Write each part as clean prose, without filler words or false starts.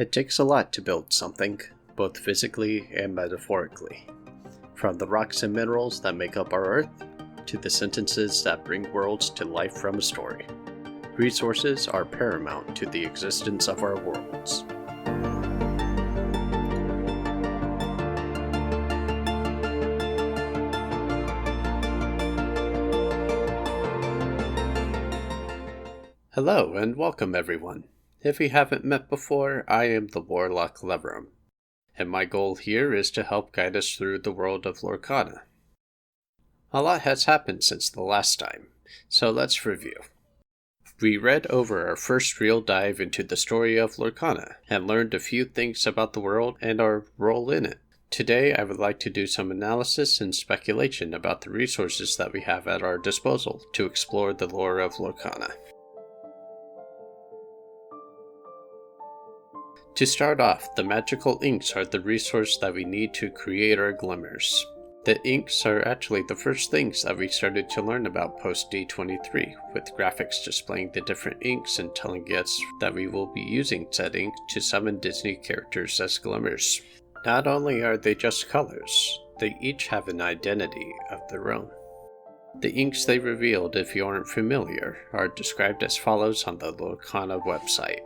It takes a lot to build something, both physically and metaphorically. From the rocks and minerals that make up our Earth, to the sentences that bring worlds to life from a story. Resources are paramount to the existence of our worlds. Hello and welcome everyone. If we haven't met before, I am the Warlock Leverum, and my goal here is to help guide us through the world of Lorcana. A lot has happened since the last time, so let's review. We read over our first real dive into the story of Lorcana, and learned a few things about the world and our role in it. Today I would like to do some analysis and speculation about the resources that we have at our disposal to explore the lore of Lorcana. To start off, the magical inks are the resource that we need to create our glimmers. The inks are actually the first things that we started to learn about post D23, with graphics displaying the different inks and telling us that we will be using said ink to summon Disney characters as glimmers. Not only are they just colors, they each have an identity of their own. The inks they revealed, if you aren't familiar, are described as follows on the Lorcana website.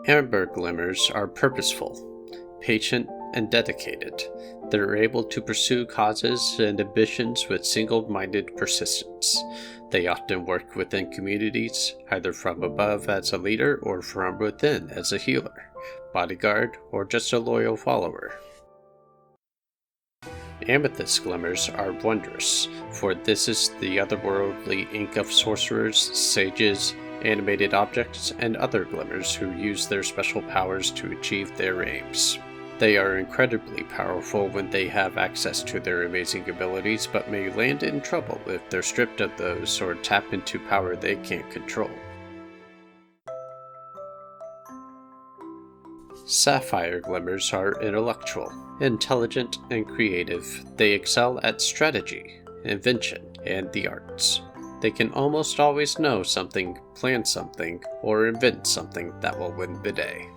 Amber glimmers are purposeful, patient, and dedicated. They're able to pursue causes and ambitions with single-minded persistence. They often work within communities, either from above as a leader or from within as a healer, bodyguard, or just a loyal follower. Amethyst glimmers are wondrous, for this is the otherworldly ink of sorcerers, sages, animated objects, and other glimmers who use their special powers to achieve their aims. They are incredibly powerful when they have access to their amazing abilities, but may land in trouble if they're stripped of those or tap into power they can't control. Sapphire glimmers are intellectual, intelligent, and creative. They excel at strategy, invention, and the arts. They can almost always know something, plan something, or invent something that will win the day.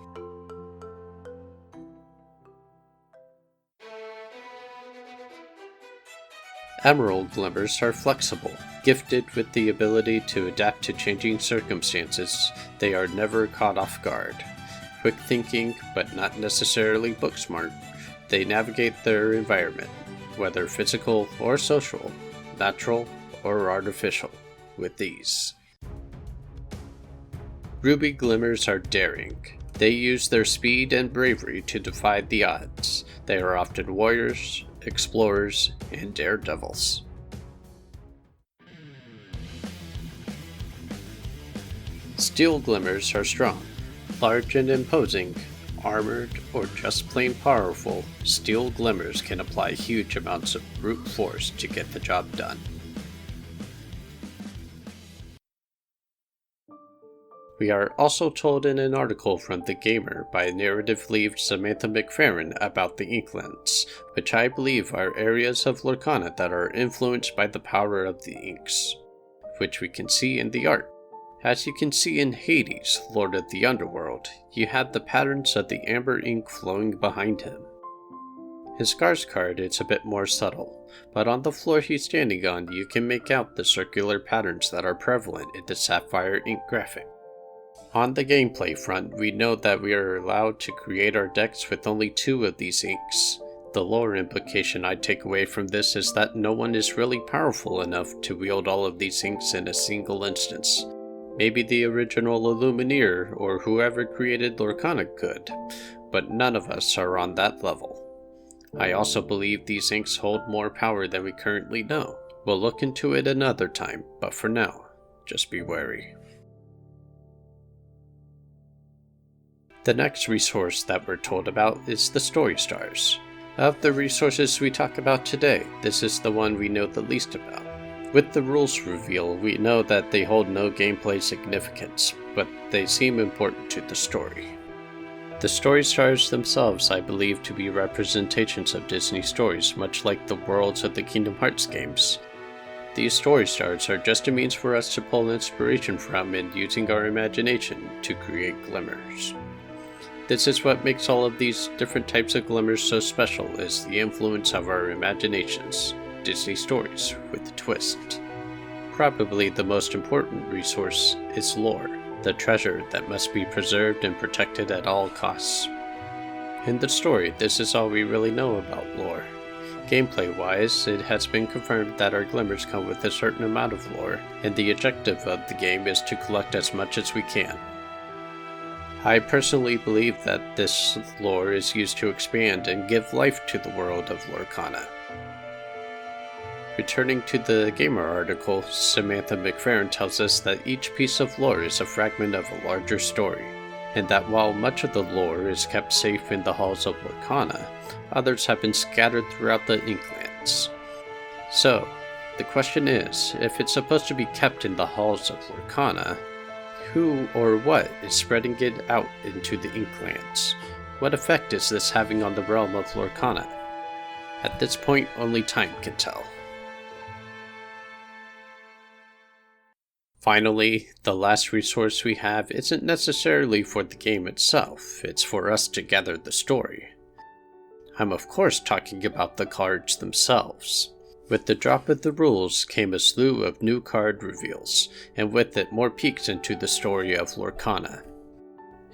Emerald glimmers are flexible, gifted with the ability to adapt to changing circumstances. They are never caught off guard. Quick thinking, but not necessarily book smart, they navigate their environment, whether physical or social, natural or artificial, with ease. Ruby glimmers are daring. They use their speed and bravery to defy the odds. They are often warriors, explorers, and daredevils. Steel glimmers are strong, large and imposing. Armored or just plain powerful, steel glimmers can apply huge amounts of brute force to get the job done. We are also told in an article from The Gamer by narrative lead Samantha McFerrin about the Inklands, which I believe are areas of Lorcana that are influenced by the power of the inks, which we can see in the art. As you can see in Hades, Lord of the Underworld, you have the patterns of the amber ink flowing behind him. In Skarsgård it's a bit more subtle, but on the floor he's standing on you can make out the circular patterns that are prevalent in the sapphire ink graphic. On the gameplay front, we know that we are allowed to create our decks with only 2 of these inks. The lore implication I take away from this is that no one is really powerful enough to wield all of these inks in a single instance. Maybe the original Illumineer or whoever created Lorcana could, but none of us are on that level. I also believe these inks hold more power than we currently know. We'll look into it another time, but for now, just be wary. The next resource that we're told about is the Story Stars. Of the resources we talk about today, this is the one we know the least about. With the rules reveal, we know that they hold no gameplay significance, but they seem important to the story. The Story Stars themselves I believe to be representations of Disney stories, much like the worlds of the Kingdom Hearts games. These story stars are just a means for us to pull inspiration from and using our imagination to create glimmers. This is what makes all of these different types of glimmers so special, is the influence of our imaginations, Disney stories with a twist. Probably the most important resource is lore, the treasure that must be preserved and protected at all costs. In the story, this is all we really know about lore. Gameplay-wise, it has been confirmed that our glimmers come with a certain amount of lore, and the objective of the game is to collect as much as we can. I personally believe that this lore is used to expand and give life to the world of Lorcana. Returning to the Gamer article, Samantha McFerrin tells us that each piece of lore is a fragment of a larger story, and that while much of the lore is kept safe in the halls of Lorcana, others have been scattered throughout the Inklands. So, the question is, if it's supposed to be kept in the halls of Lorcana, who or what is spreading it out into the Inklands? What effect is this having on the realm of Lorcana? At this point, only time can tell. Finally, the last resource we have isn't necessarily for the game itself, it's for us to gather the story. I'm of course talking about the cards themselves. With the drop of the rules came a slew of new card reveals, and with it more peeks into the story of Lorcana.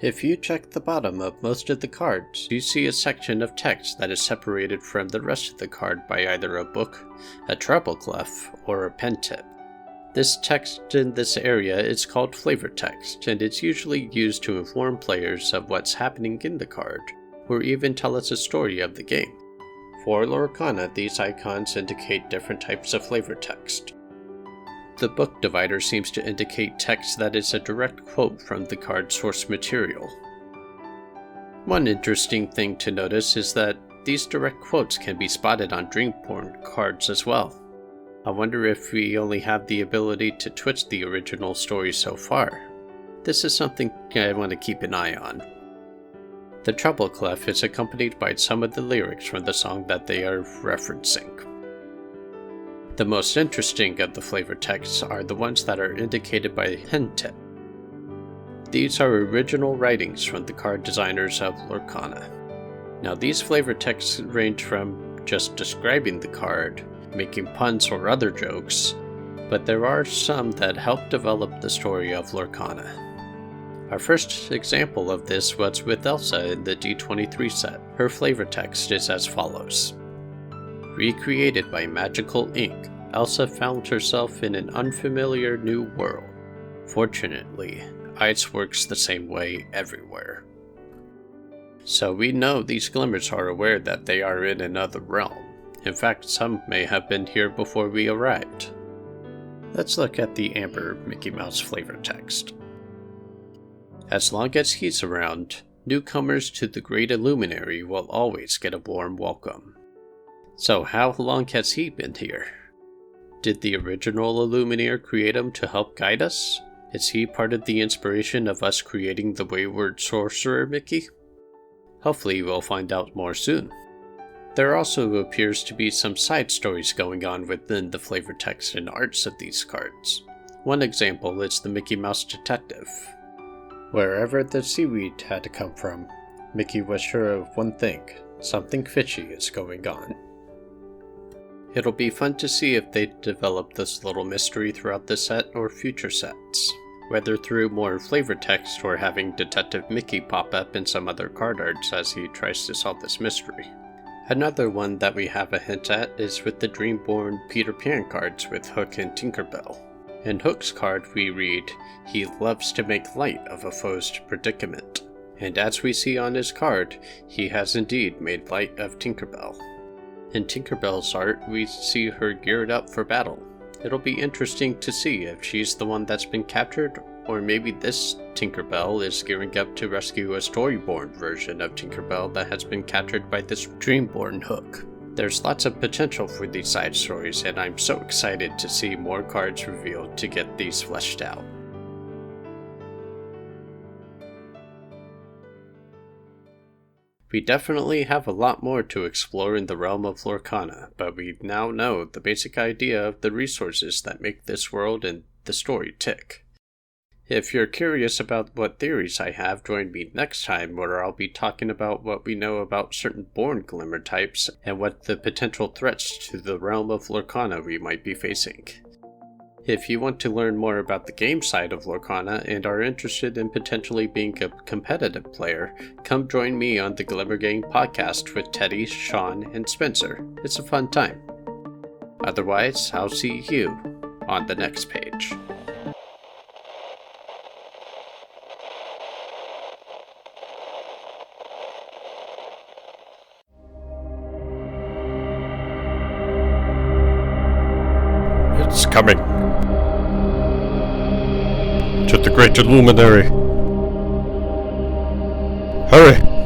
If you check the bottom of most of the cards, you see a section of text that is separated from the rest of the card by either a book, a treble clef, or a pen tip. This text in this area is called flavor text, and it's usually used to inform players of what's happening in the card, or even tell us a story of the game. For Lorcana, these icons indicate different types of flavor text. The book divider seems to indicate text that is a direct quote from the card's source material. One interesting thing to notice is that these direct quotes can be spotted on Dreamborn cards as well. I wonder if we only have the ability to twist the original story so far. This is something I want to keep an eye on. The treble clef is accompanied by some of the lyrics from the song that they are referencing. The most interesting of the flavor texts are the ones that are indicated by pen tip. These are original writings from the card designers of Lorcana. Now these flavor texts range from just describing the card, making puns or other jokes, but there are some that help develop the story of Lorcana. Our first example of this was with Elsa in the D23 set. Her flavor text is as follows. Recreated by magical ink, Elsa found herself in an unfamiliar new world. Fortunately, ice works the same way everywhere. So we know these glimmers are aware that they are in another realm. In fact, some may have been here before we arrived. Let's look at the Amber Mickey Mouse flavor text. As long as he's around, newcomers to the Great Illuminary will always get a warm welcome. So how long has he been here? Did the original Illuminator create him to help guide us? Is he part of the inspiration of us creating the Wayward Sorcerer Mickey? Hopefully we'll find out more soon. There also appears to be some side stories going on within the flavor text and arts of these cards. One example is the Mickey Mouse Detective. Wherever the seaweed had to come from, Mickey was sure of one thing: something fishy is going on. It'll be fun to see if they develop this little mystery throughout the set or future sets, whether through more flavor text or having Detective Mickey pop up in some other card arts as he tries to solve this mystery. Another one that we have a hint at is with the Dreamborn Peter Pan cards with Hook and Tinkerbell. In Hook's card we read, "He loves to make light of a foe's predicament." And as we see on his card, he has indeed made light of Tinkerbell. In Tinkerbell's art, we see her geared up for battle. It'll be interesting to see if she's the one that's been captured, or maybe this Tinkerbell is gearing up to rescue a Storyborn version of Tinkerbell that has been captured by this Dreamborn Hook. There's lots of potential for these side stories, and I'm so excited to see more cards revealed to get these fleshed out. We definitely have a lot more to explore in the realm of Lorcana, but we now know the basic idea of the resources that make this world and the story tick. If you're curious about what theories I have, join me next time where I'll be talking about what we know about certain born glimmer types and what the potential threats to the realm of Lorcana we might be facing. If you want to learn more about the game side of Lorcana and are interested in potentially being a competitive player, come join me on the Glimmer Gang podcast with Teddy, Sean, and Spencer. It's a fun time. Otherwise, I'll see you on the next page. It's coming. To the great illuminary. Hurry!